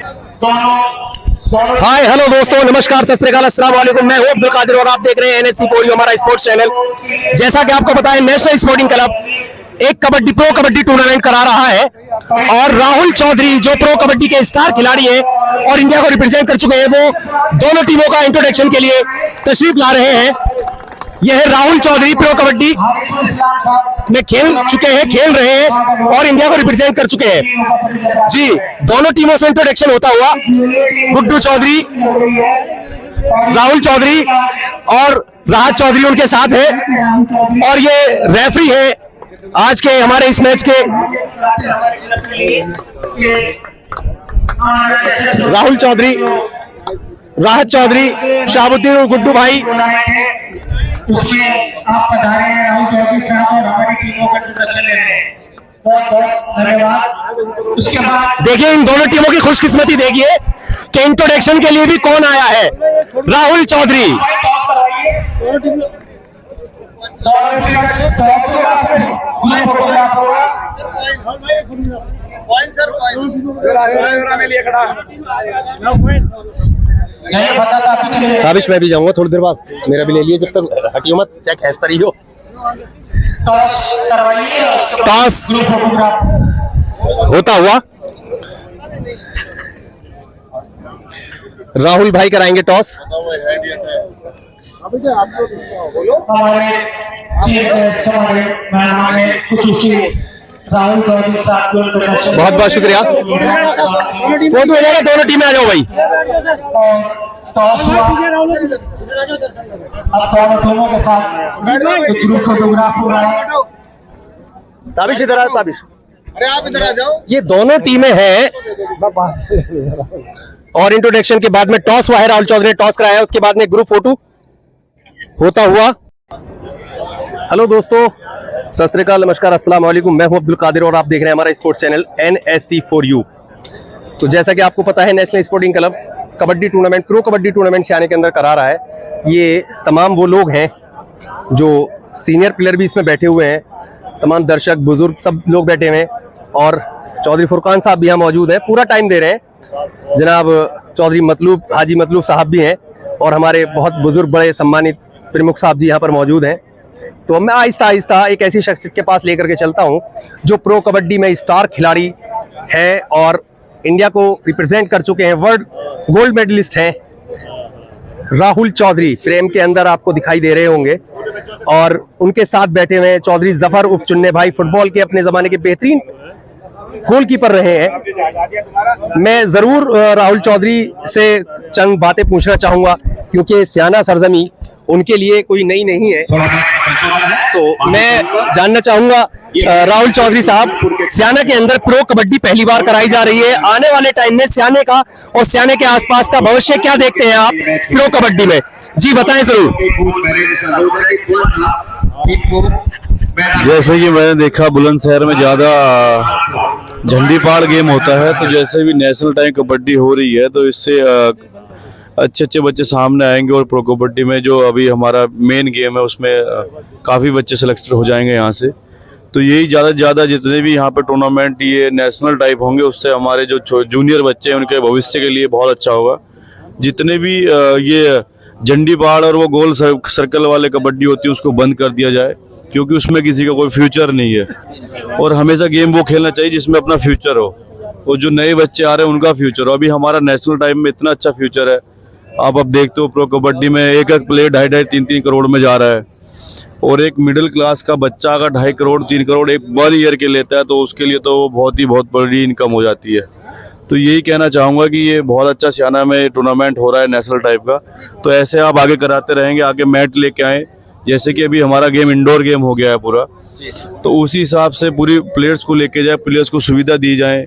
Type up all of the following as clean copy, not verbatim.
Hi hello दोस्तों, नमस्कार, सत श्री अकाल, अस्सलाम वालेकुम। मैं हूं अब्दुल कादिर और आप देख रहे हैं NSC फॉर यू, हमारा स्पोर्ट्स चैनल। जैसा कि आपको पता है, नेशनल स्पोर्टिंग क्लब एक प्रो कबड्डी टूर्नामेंट करा रहा है और राहुल चौधरी जो प्रो कबड्डी के स्टार खिलाड़ी हैं और इंडिया को रिप्रेजेंट कर चुके हैं, वो दोनों टीमों का इंट्रोडक्शन के लिए तशरीफ ला रहे हैं। यह है राहुल चौधरी, प्रो कबड्डी में खेल रहे हैं और इंडिया को रिप्रेजेंट कर चुके हैं। जी, दोनों टीमों से इंट्रोडक्शन होता हुआ गुड्डू चौधरी, राहुल चौधरी और राहत चौधरी उनके साथ है और ये रेफरी है आज के हमारे इस मैच के। राहुल चौधरी, राहत चौधरी, शाहबुद्दीन और गुड्डू भाई। उसमें आप पधारे हैं राहुल चौधरी साहब और हमारी टीमों का इंट्रोडक्शन ले रहे हैं। बहुत बहुत धन्यवाद। उसके बाद देखिए, इन दोनों टीमों की खुशकिस्मती देखिए कि इंट्रोडक्शन के लिए भी कौन आया है। राहुल चौधरी, ताबिश मैं भी जाऊंगा थोड़ी देर बाद, मेरा भी ले लिए, जब तक हटियो मत, क्या खैसता रही हो। टॉस होता हुआ राहुल भाई कराएंगे टॉस। बहुत बहुत शुक्रिया। फोटो हो जाएगा, दोनों टीमें आ जाओ भाई। ताबिश इधर आ, ताबिश, अरे आप इधर आ जाओ। ये दोनों टीमें हैं और इंट्रोडक्शन के बाद में टॉस हुआ है। राहुल चौधरी ने टॉस कराया है, उसके बाद में ग्रुप फोटो होता हुआ। हेलो दोस्तों, सत श्री अकाल, नमस्कार, अस्सलाम वालेकुम। मैं हूं अब्दुल कादिर और आप देख रहे हैं हमारा sports channel NSC for you. तो जैसा कि आपको पता है, national sporting club kabaddi tournament, pro kabaddi tournament सियाने के अंदर करा रहा है। ये तमाम वो लोग हैं जो सीनियर प्लेयर भी इसमें बैठे हुए हैं, तमाम दर्शक बुजुर्ग सब लोग बैठे हुए हैं और चौधरी फुरकान साहब भी यहाँ मौजूद हैं, पूरा टाइम दे रहे हैं। जनाब चौधरी मतलूब, हाजी मतलूब साहब भी हैं और हमारे बहुत बुजुर्ग बड़े सम्मानित प्रमुख साहब जी यहाँ पर मौजूद हैं। तो मैं आहिस्ता आहिस्ता एक ऐसी शख्सियत के पास लेकर के चलता हूँ जो प्रो कबड्डी में स्टार खिलाड़ी है और इंडिया को रिप्रेजेंट कर चुके हैं, वर्ल्ड गोल्ड मेडलिस्ट हैं। राहुल चौधरी फ्रेम के अंदर आपको दिखाई दे रहे होंगे और उनके साथ बैठे हुए हैं चौधरी जफर उर्फ चुन्ने भाई, फुटबॉल के अपने जमाने के बेहतरीन गोलकीपर रहे हैं। मैं जरूर राहुल चौधरी से चंद बातें पूछना चाहूंगा क्योंकि सियाना सरजमी उनके लिए कोई नई नहीं है। तो मैं जानना चाहूंगा राहुल चौधरी साहब, सियाना के अंदर प्रो कबड्डी पहली बार कराई जा रही है, आने वाले टाइम में सियाने का और सियाने के आसपास का भविष्य क्या देखते हैं आप प्रो कबड्डी में? जी बताएं जरूर। जैसे कि मैंने देखा बुलंदशहर में ज्यादा झंडी पाड़ गेम होता है, तो जैसे भी नेशनल टाइम कबड्डी हो रही है तो इससे अच्छे अच्छे बच्चे सामने आएंगे और प्रो कबड्डी में जो अभी हमारा मेन गेम है उसमें काफ़ी बच्चे सेलेक्टेड हो जाएंगे यहाँ से। तो यही ज़्यादा से ज़्यादा जितने भी यहाँ पे टूर्नामेंट ये नेशनल टाइप होंगे उससे हमारे जो जूनियर बच्चे हैं उनके भविष्य के लिए बहुत अच्छा होगा। जितने भी ये झंडी पाड़ और वो गोल सर्कल वाले कबड्डी होती है उसको बंद कर दिया जाए क्योंकि उसमें किसी का कोई फ्यूचर नहीं है और हमेशा गेम वो खेलना चाहिए जिसमें अपना फ्यूचर हो, वो जो नए बच्चे आ रहे हैं उनका फ्यूचर हो। अभी हमारा नेशनल टाइम में इतना अच्छा फ्यूचर है, आप अब देखते हो प्रो कबड्डी में एक प्लेयर 2.5-3 करोड़ में जा रहा है और एक मिडिल क्लास का बच्चा अगर 2.5 करोड़ 3 करोड़ एक 1 ईयर के लेता है तो उसके लिए तो बहुत बड़ी इनकम हो जाती है। तो यही कहना चाहूँगा कि ये बहुत अच्छा सियाना में टूर्नामेंट हो रहा है नेशनल टाइप का, तो ऐसे आप आगे कराते रहेंगे, आगे मैट लेके आएँ। जैसे कि अभी हमारा गेम इंडोर गेम हो गया है पूरा, तो उसी हिसाब से पूरी प्लेयर्स को लेके जाए, प्लेयर्स को सुविधा दी जाए,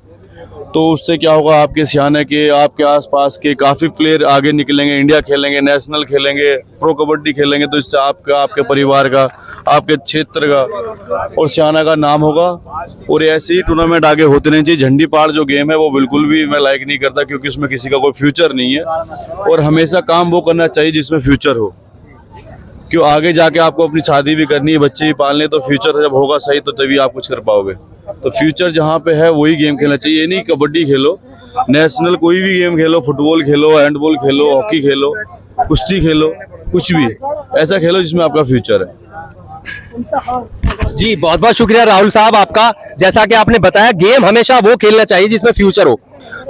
तो उससे क्या होगा आपके सियाने के, आपके आसपास के काफ़ी प्लेयर आगे निकलेंगे, इंडिया खेलेंगे, नेशनल खेलेंगे, प्रो कबड्डी खेलेंगे, तो इससे आपका, आपके परिवार का, आपके क्षेत्र का और सियाना का नाम होगा। और ऐसे ही टूर्नामेंट आगे होते रहने चाहिए। झंडी पाड़ जो गेम है वो बिल्कुल भी मैं लाइक नहीं करता क्योंकि उसमें किसी का कोई फ्यूचर नहीं है और हमेशा काम वो करना चाहिए जिसमें फ्यूचर हो, क्यों आगे जाके आपको अपनी शादी भी करनी है, बच्चे भी पालने, तो फ्यूचर जब होगा सही तो तभी आप कुछ कर पाओगे। तो फ्यूचर जहाँ पे है वही गेम खेलना चाहिए। ये नहीं कबड्डी खेलो, नेशनल कोई भी गेम खेलो, फुटबॉल खेलो, हैंडबॉल खेलो, हॉकी खेलो, कुश्ती खेलो, कुछ भी ऐसा खेलो जिसमें आपका फ्यूचर है। जी बहुत बहुत शुक्रिया राहुल साहब आपका। जैसा कि आपने बताया, गेम हमेशा वो खेलना चाहिए जिसमें फ्यूचर हो।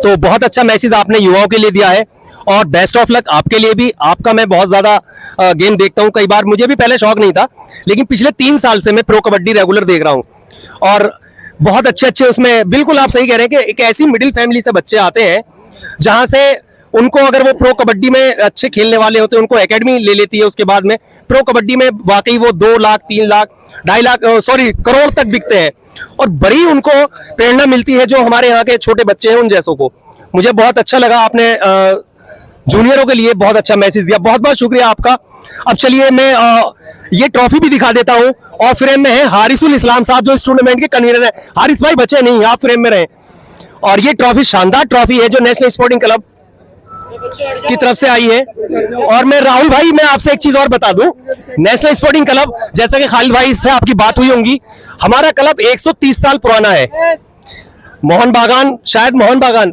तो बहुत अच्छा मैसेज आपने युवाओं के लिए दिया है और बेस्ट ऑफ लक आपके लिए भी। आपका मैं बहुत ज्यादा गेम देखता हूं, कई बार मुझे भी पहले शौक नहीं था, लेकिन पिछले 3 साल से मैं प्रो कबड्डी रेगुलर देख रहा हूं और बहुत अच्छे अच्छे उसमें, बिल्कुल आप सही कह रहे हैं कि एक ऐसी मिडिल फैमिली से बच्चे आते हैं जहां से उनको, अगर वो प्रो कबड्डी में अच्छे खेलने वाले होते हैं, उनको एकेडमी ले लेती है, उसके बाद में प्रो कबड्डी में वाकई वो 2 लाख 3 लाख 2.5 लाख करोड़ तक बिकते हैं और बड़ी उनको प्रेरणा मिलती है जो हमारे यहाँ के छोटे बच्चे हैं उन जैसों को। मुझे बहुत अच्छा लगा, आपने जूनियरों के लिए बहुत अच्छा मैसेज दिया। बहुत बहुत शुक्रिया आपका। अब चलिए मैं ये ट्रॉफी भी दिखा देता हूं और फ्रेम में है हारिसुल इस्लाम साहब जो इस टूर्नामेंट के कन्वीनर है। हारिस भाई बचे नहीं, आप फ्रेम में रहे। और ये ट्रॉफी शानदार ट्रॉफी है जो नेशनल स्पोर्टिंग क्लब की तरफ से आई है। और मैं राहुल भाई, मैं आपसे एक चीज और बता दूं, नेशनल स्पोर्टिंग क्लब, जैसा कि खालिद भाई से आपकी बात हुई होंगी, हमारा क्लब 130 साल पुराना है। मोहन बागान, शायद मोहन बागान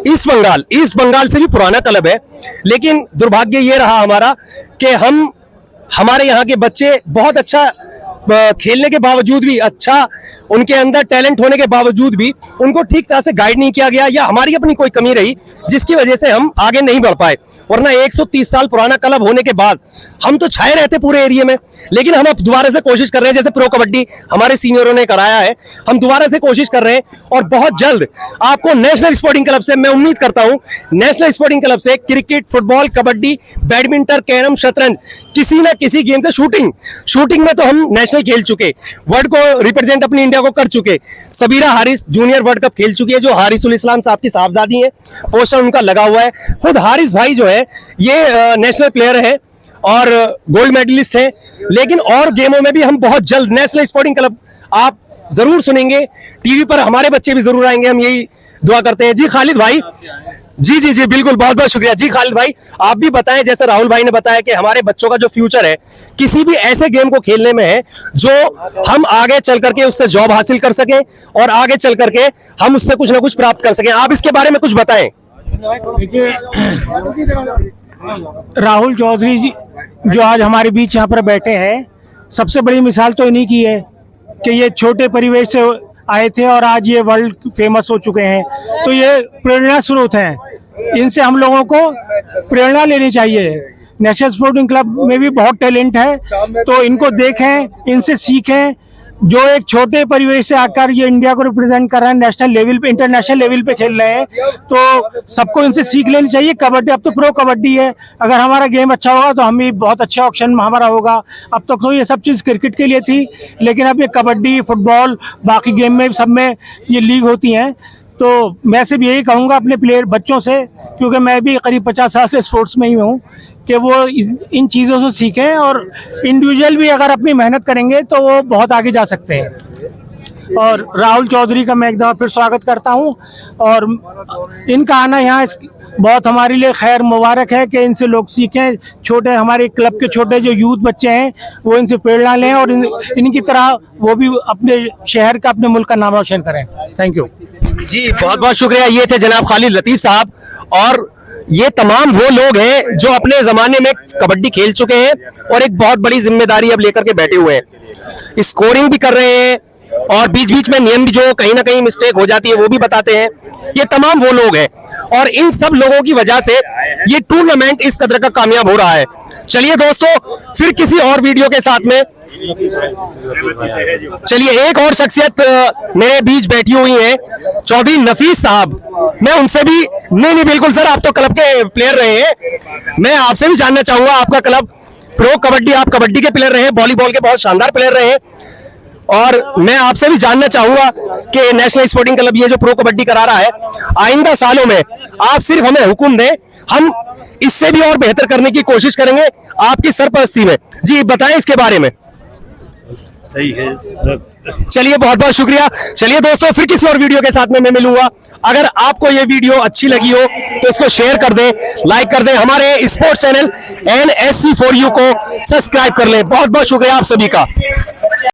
ईस्ट बंगाल से भी पुराना क्लब है। लेकिन दुर्भाग्य ये रहा हमारा कि हमारे यहाँ के बच्चे बहुत अच्छा खेलने के बावजूद भी, अच्छा उनके अंदर टैलेंट होने के बावजूद भी उनको ठीक तरह से गाइड नहीं किया गया, या हमारी अपनी कोई कमी रही जिसकी वजह से हम आगे नहीं बढ़ पाए। वरना 130 साल पुराना क्लब होने के बाद हम तो छाए रहते पूरे एरिया में। लेकिन हम अब दोबारा से कोशिश कर रहे हैं, जैसे प्रो कबड्डी हमारे सीनियरों ने कराया है, हम दोबारा से कोशिश कर रहे हैं और बहुत जल्द आपको नेशनल स्पोर्टिंग क्लब से, मैं उम्मीद करता हूं नेशनल स्पोर्टिंग क्लब से cricket, football, kabaddi, badminton, carrom, शतरंज, किसी ना किसी गेम से, शूटिंग में तो हम नेशनल खेल चुके, वर्ल्ड को रिप्रेजेंट अपनी इंडिया को कर चुके। Sabira Haris junior world cup खेल चुकी है, जो हारिसुल इस्लाम साहब की साहबजादी है, पोस्टर उनका लगा हुआ है। खुद हारिस भाई जो है ये नेशनल प्लेयर है और गोल्ड मेडलिस्ट है। लेकिन और गेमों में भी हम बहुत जल्द नेशनल स्पोर्टिंग क्लब आप जरूर सुनेंगे, टीवी पर हमारे बच्चे भी जरूर आएंगे, हम यही दुआ करते हैं। जी खालिद भाई, जी बिल्कुल, बहुत बहुत शुक्रिया। जी खालिद भाई, आप भी बताएं, जैसे राहुल भाई ने बताया कि हमारे बच्चों का जो फ्यूचर है किसी भी ऐसे गेम को खेलने में है जो हम आगे चल करके उससे जॉब हासिल कर सकें और आगे चल करके हम उससे कुछ ना कुछ प्राप्त कर सकें। आप इसके बारे में कुछ बताएं। देखिए, राहुल चौधरी जी जो आज हमारे बीच यहाँ पर बैठे हैं, सबसे बड़ी मिसाल तो इन्हीं की है कि ये छोटे परिवेश से आए थे और आज ये वर्ल्ड फेमस हो चुके हैं। तो ये प्रेरणा स्रोत हैं, इनसे हम लोगों को प्रेरणा लेनी चाहिए। नेशनल स्पोर्टिंग क्लब में भी बहुत टैलेंट है, तो इनको देखें, इनसे सीखें। जो एक छोटे परिवेश से आकर ये इंडिया को रिप्रेजेंट कर रहे हैं, नेशनल लेवल पे, इंटरनेशनल लेवल पे खेल रहे हैं, तो सबको इनसे सीख लेनी चाहिए। कबड्डी, अब तो प्रो कबड्डी है, अगर हमारा गेम अच्छा होगा तो हम भी बहुत अच्छा ऑप्शन हमारा होगा। अब तक तो ये सब चीज़ क्रिकेट के लिए थी, लेकिन अब ये कबड्डी, फुटबॉल, बाकी गेम में सब में ये लीग होती हैं। तो मैं सिर्फ यही कहूँगा अपने प्लेयर बच्चों से, क्योंकि मैं भी करीब 50 साल से स्पोर्ट्स में ही हूँ, कि वो इन चीज़ों से सीखें और इंडिविजुअल भी अगर अपनी मेहनत करेंगे तो वो बहुत आगे जा सकते हैं। और राहुल चौधरी का मैं एक दफ़ा फिर स्वागत करता हूँ और इनका आना यहाँ बहुत हमारे लिए खैर मुबारक है कि इनसे लोग सीखें। छोटे हमारे क्लब के छोटे जो यूथ बच्चे हैं वो इनसे प्रेरणा लें और इनकी तरह वो भी अपने शहर का, अपने मुल्क का नाम रोशन करें। थैंक यू जी, बहुत बहुत शुक्रिया। ये थे जनाब खालिद लतीफ़ साहब और ये तमाम वो लोग हैं जो अपने जमाने में कबड्डी खेल चुके हैं और एक बहुत बड़ी जिम्मेदारी अब लेकर के बैठे हुए हैं। स्कोरिंग भी कर रहे हैं और बीच बीच में नियम भी जो कहीं ना कहीं मिस्टेक हो जाती है वो भी बताते हैं। ये तमाम वो लोग हैं और इन सब लोगों की वजह से ये टूर्नामेंट इस कदर का कामयाब हो रहा है। चलिए दोस्तों, फिर किसी और वीडियो के साथ में, चलिए एक और शख्सियत मेरे बीच बैठी हुई है, चौधरी नफीस साहब। मैं उनसे भी, नहीं बिल्कुल सर, आप तो क्लब के प्लेयर रहे हैं, मैं आपसे भी जानना चाहूंगा, आपका क्लब प्रो कबड्डी, आप कबड्डी के प्लेयर रहे हैं, वॉलीबॉल के बहुत शानदार प्लेयर रहे हैं, और मैं आपसे भी जानना चाहूंगा कि नेशनल स्पोर्टिंग क्लब ये जो प्रो कबड्डी करा रहा है, आइंदा सालों में आप सिर्फ हमें हुक्म दें, हम इससे भी और बेहतर करने की कोशिश करेंगे आपकी सरपरस्ती में। जी बताएं इसके बारे में। सही है। चलिए बहुत बहुत शुक्रिया। चलिए दोस्तों, फिर किसी और वीडियो के साथ में मैं मिलूंगा। अगर आपको ये वीडियो अच्छी लगी हो तो इसको शेयर कर दें, लाइक कर दें, हमारे स्पोर्ट्स चैनल NSC4U को सब्सक्राइब कर लें। बहुत बहुत शुक्रिया आप सभी का।